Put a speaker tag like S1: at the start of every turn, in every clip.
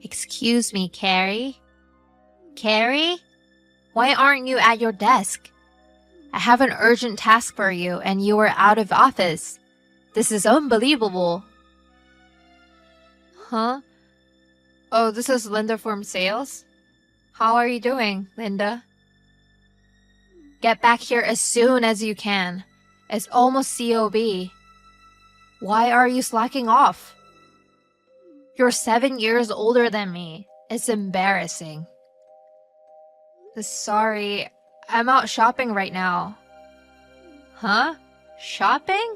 S1: Excuse me, Carrie? Carrie? Why aren't you at your desk? I have an urgent task for you and you are out of office. This is unbelievable. Huh? Oh, this is Linda from sales? How are you doing, Linda? Get back here as soon as you can. It's almost COB. Why are you slacking off? You're 7 years older than me. It's embarrassing. Sorry, I'm out shopping right now. Huh? Shopping?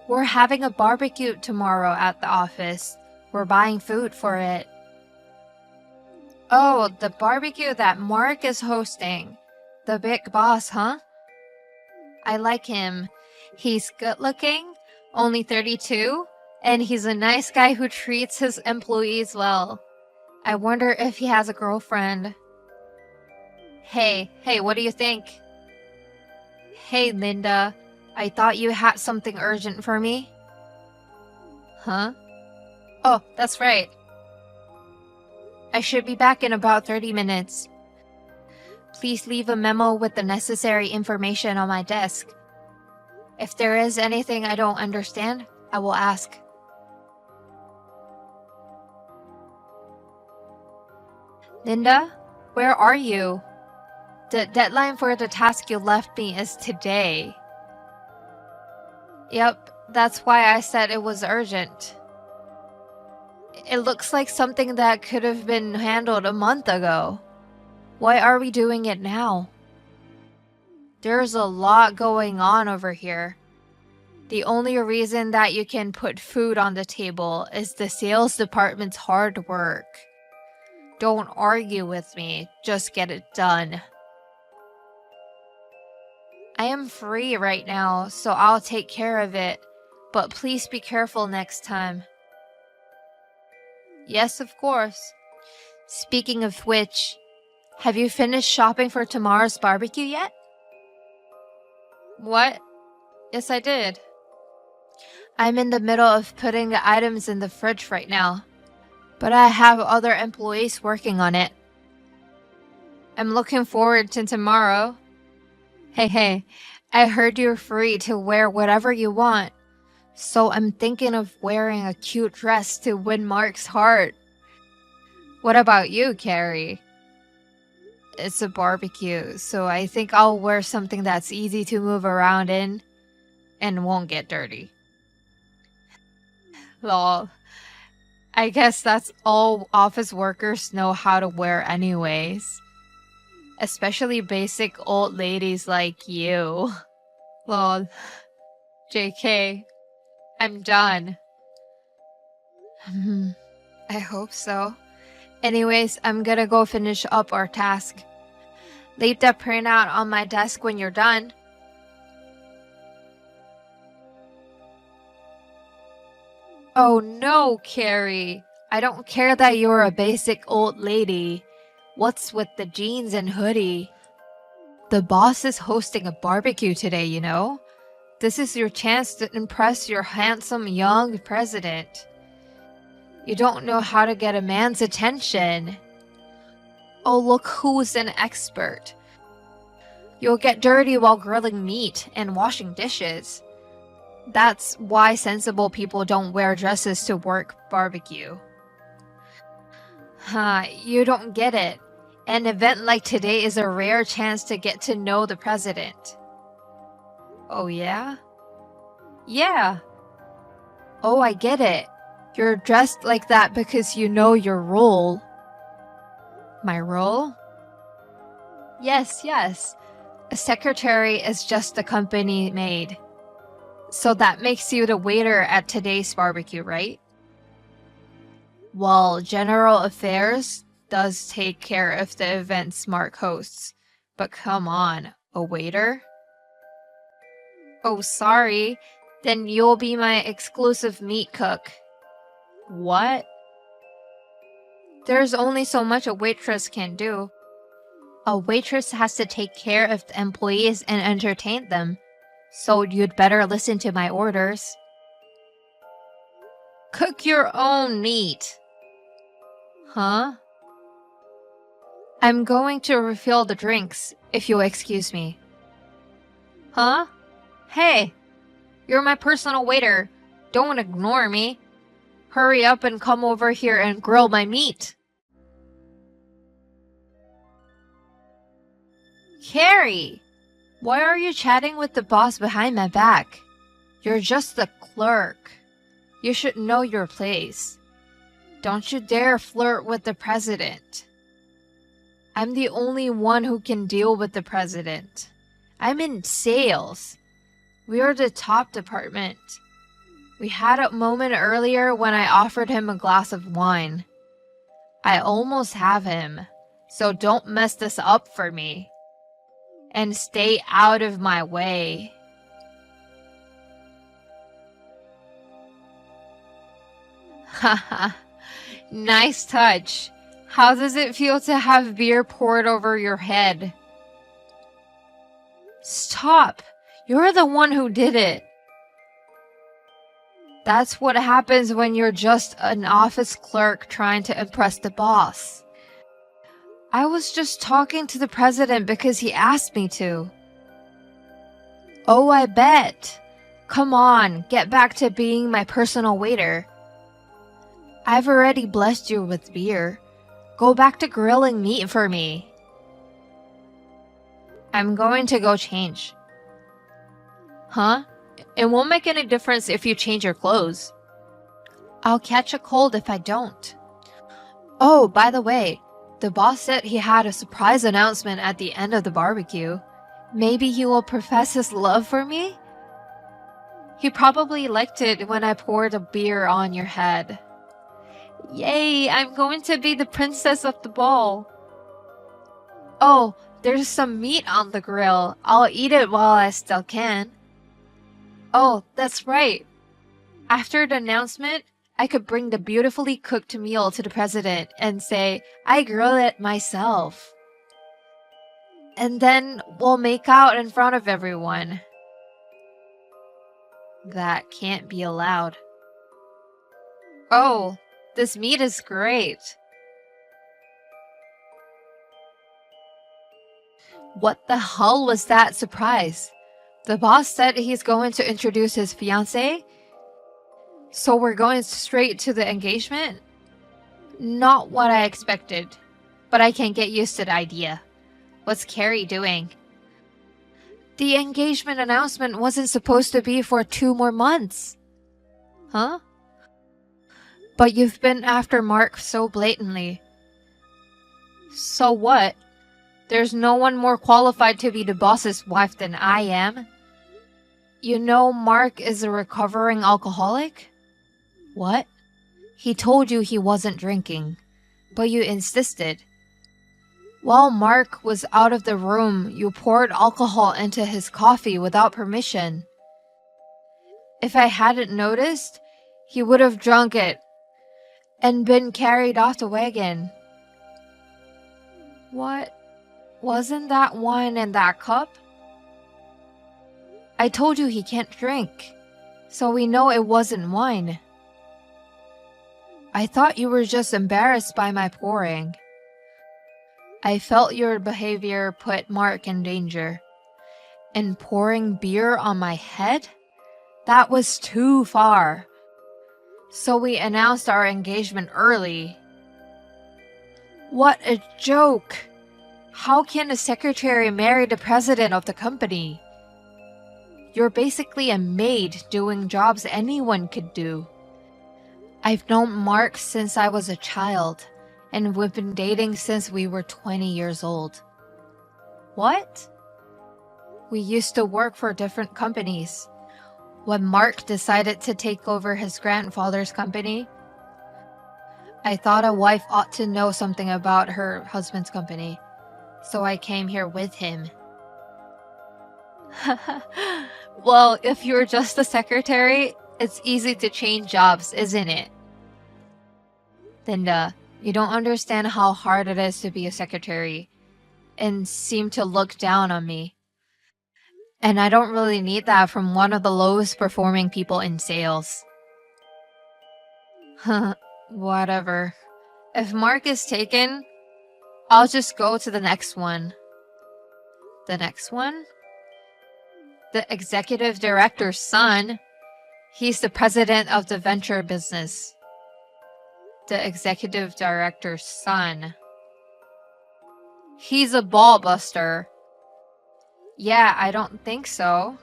S1: We're having a barbecue tomorrow at the office. We're buying food for it. Oh, the barbecue that Mark is hosting. The big boss, huh? I like him. He's good looking, only 32, and he's a nice guy who treats his employees well. I wonder if he has a girlfriend. Hey, what do you think? Hey, Linda, I thought you had something urgent for me. Huh? Oh, that's right. I should be back in about 30 minutes. Please leave a memo with the necessary information on my desk. If there is anything I don't understand, I will ask. Linda, where are you? The deadline for the task you left me is today. Yep, that's why I said it was urgent. It looks like something that could have been handled a month ago. Why are we doing it now? There's a lot going on over here. The only reason that you can put food on the table is the sales department's hard work. Don't argue with me, just get it done. I am free right now, so I'll take care of it, but please be careful next time. Yes, of course. Speaking of which, have you finished shopping for tomorrow's barbecue yet? What? Yes, I did. I'm in the middle of putting the items in the fridge right now, but I have other employees working on it. I'm looking forward to tomorrow. Hey, I heard you're free to wear whatever you want, so I'm thinking of wearing a cute dress to win Mark's heart. What about you, Carrie? It's a barbecue, so I think I'll wear something that's easy to move around in and won't get dirty. Lol. I guess that's all office workers know how to wear anyways. Especially basic old ladies like you. Lol. JK. I'm done. I hope so. Anyways, I'm gonna go finish up our task. Leave the printout on my desk when you're done. Oh no, Carrie. I don't care that you're a basic old lady. What's with the jeans and hoodie? The boss is hosting a barbecue today, you know? This is your chance to impress your handsome young president. You don't know how to get a man's attention. Oh, look who's an expert. You'll get dirty while grilling meat and washing dishes. That's why sensible people don't wear dresses to work barbecue. You don't get it. An event like today is a rare chance to get to know the president. Oh yeah? Yeah. Oh, I get it. You're dressed like that because you know your role. My role? Yes. A secretary is just a company maid. So that makes you the waiter at today's barbecue, right? Well, General Affairs does take care of the events Mark hosts. But come on, a waiter? Oh, sorry. Then you'll be my exclusive meat cook. What? There's only so much a waitress can do. A waitress has to take care of the employees and entertain them. So you'd better listen to my orders. Cook your own meat. Huh? I'm going to refill the drinks, if you'll excuse me. Huh? Hey, you're my personal waiter. Don't ignore me. Hurry up and come over here and grill my meat. Carrie, why are you chatting with the boss behind my back? You're just a clerk. You should know your place. Don't you dare flirt with the president. I'm the only one who can deal with the president. I'm in sales. We are the top department. We had a moment earlier when I offered him a glass of wine. I almost have him, so don't mess this up for me. And stay out of my way. Haha, nice touch. How does it feel to have beer poured over your head? Stop! You're the one who did it. That's what happens when you're just an office clerk trying to impress the boss. I was just talking to the president because he asked me to. Oh, I bet. Come on, get back to being my personal waiter. I've already blessed you with beer. Go back to grilling meat for me. I'm going to go change. Huh? It won't make any difference if you change your clothes. I'll catch a cold if I don't. Oh, by the way, the boss said he had a surprise announcement at the end of the barbecue. Maybe he will profess his love for me? He probably liked it when I poured a beer on your head. Yay, I'm going to be the princess of the ball. Oh, there's some meat on the grill. I'll eat it while I still can. Oh, that's right. After the announcement, I could bring the beautifully cooked meal to the president and say, I grilled it myself. And then we'll make out in front of everyone. That can't be allowed. Oh, this meat is great. What the hell was that surprise? The boss said he's going to introduce his fiancée? So we're going straight to the engagement? Not what I expected, but I can get used to the idea. What's Carrie doing? The engagement announcement wasn't supposed to be for 2 more months. Huh? But you've been after Mark so blatantly. So what? There's no one more qualified to be the boss's wife than I am. You know Mark is a recovering alcoholic? What? He told you he wasn't drinking, but you insisted. While Mark was out of the room, you poured alcohol into his coffee without permission. If I hadn't noticed, he would have drunk it and been carried off the wagon. What? Wasn't that wine in that cup? I told you he can't drink, so we know it wasn't wine. I thought you were just embarrassed by my pouring. I felt your behavior put Mark in danger. And pouring beer on my head? That was too far. So we announced our engagement early. What a joke! How can a secretary marry the president of the company? You're basically a maid doing jobs anyone could do. I've known Mark since I was a child, and we've been dating since we were 20 years old. What? We used to work for different companies. When Mark decided to take over his grandfather's company, I thought a wife ought to know something about her husband's company, so I came here with him. Well, if you're just a secretary, it's easy to change jobs, isn't it? Linda, you don't understand how hard it is to be a secretary, and seem to look down on me. And I don't really need that from one of the lowest performing people in sales. Whatever. If Mark is taken, I'll just go to the next one. The next one? The executive director's son. He's the president of the venture business. The executive director's son. He's a ball buster. Yeah, I don't think so.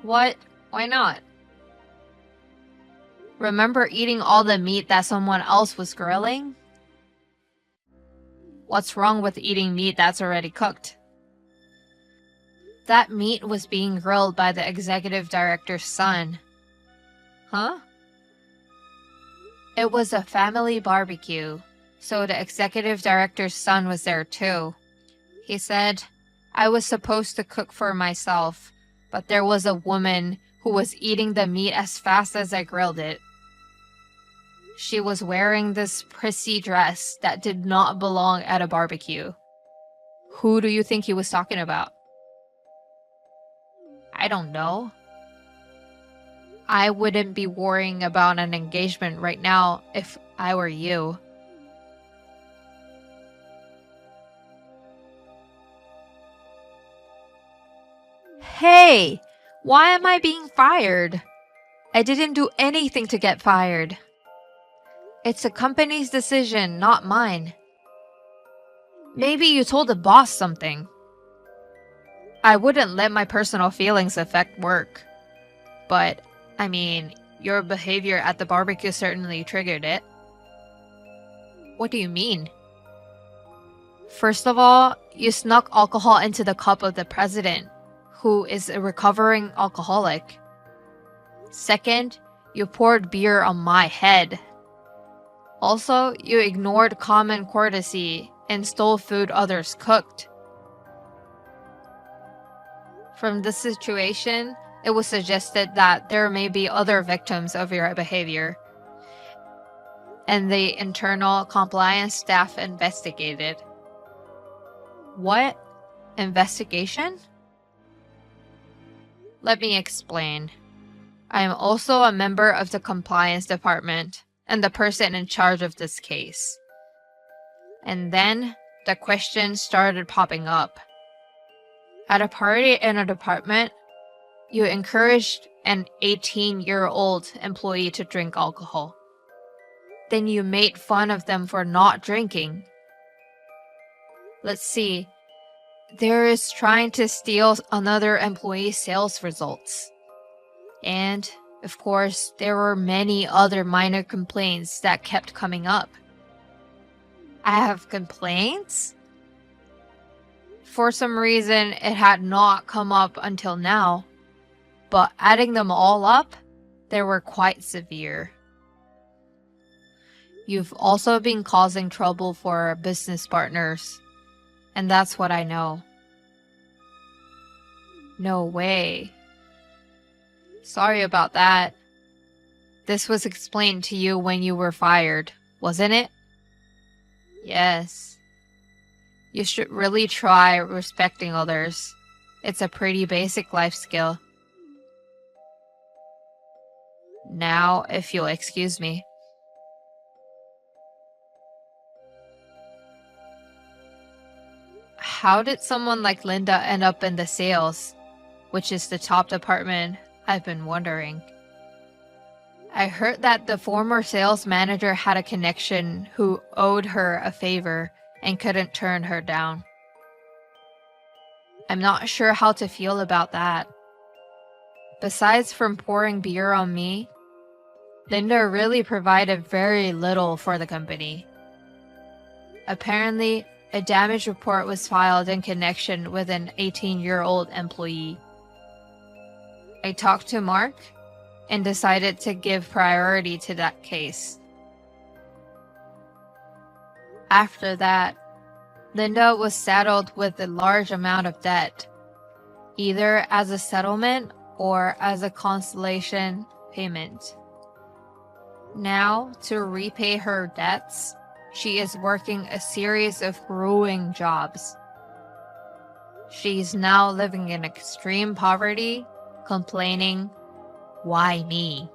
S1: What? Why not? Remember eating all the meat that someone else was grilling? What's wrong with eating meat that's already cooked? That meat was being grilled by the executive director's son. Huh? It was a family barbecue, so the executive director's son was there too. He said, I was supposed to cook for myself, but there was a woman who was eating the meat as fast as I grilled it. She was wearing this prissy dress that did not belong at a barbecue. Who do you think he was talking about? I don't know. I wouldn't be worrying about an engagement right now if I were you. Hey, why am I being fired? I didn't do anything to get fired. It's the company's decision, not mine. Maybe you told the boss something. I wouldn't let my personal feelings affect work. But, I mean, your behavior at the barbecue certainly triggered it. What do you mean? First of all, you snuck alcohol into the cup of the president, who is a recovering alcoholic. Second, you poured beer on my head. Also, you ignored common courtesy and stole food others cooked. From this situation, it was suggested that there may be other victims of your behavior, and the internal compliance staff investigated. What? Investigation? Let me explain. I am also a member of the compliance department and the person in charge of this case. And then the questions started popping up. At a party in a department, you encouraged an 18-year-old employee to drink alcohol. Then you made fun of them for not drinking. Let's see. There is trying to steal another employee's sales results. And, of course, there were many other minor complaints that kept coming up. I have complaints? For some reason, it had not come up until now. But adding them all up, they were quite severe. You've also been causing trouble for business partners. And that's what I know. No way. Sorry about that. This was explained to you when you were fired, wasn't it? Yes. You should really try respecting others. It's a pretty basic life skill. Now, if you'll excuse me. How did someone like Linda end up in the sales, which is the top department? I've been wondering. I heard that the former sales manager had a connection who owed her a favor and couldn't turn her down. I'm not sure how to feel about that. Besides from pouring beer on me, Linda really provided very little for the company. Apparently, a damage report was filed in connection with an 18-year-old employee. I talked to Mark and decided to give priority to that case. After that, Linda was saddled with a large amount of debt, either as a settlement or as a consolation payment. Now, to repay her debts, she is working a series of grueling jobs. She's now living in extreme poverty, complaining, "Why me?"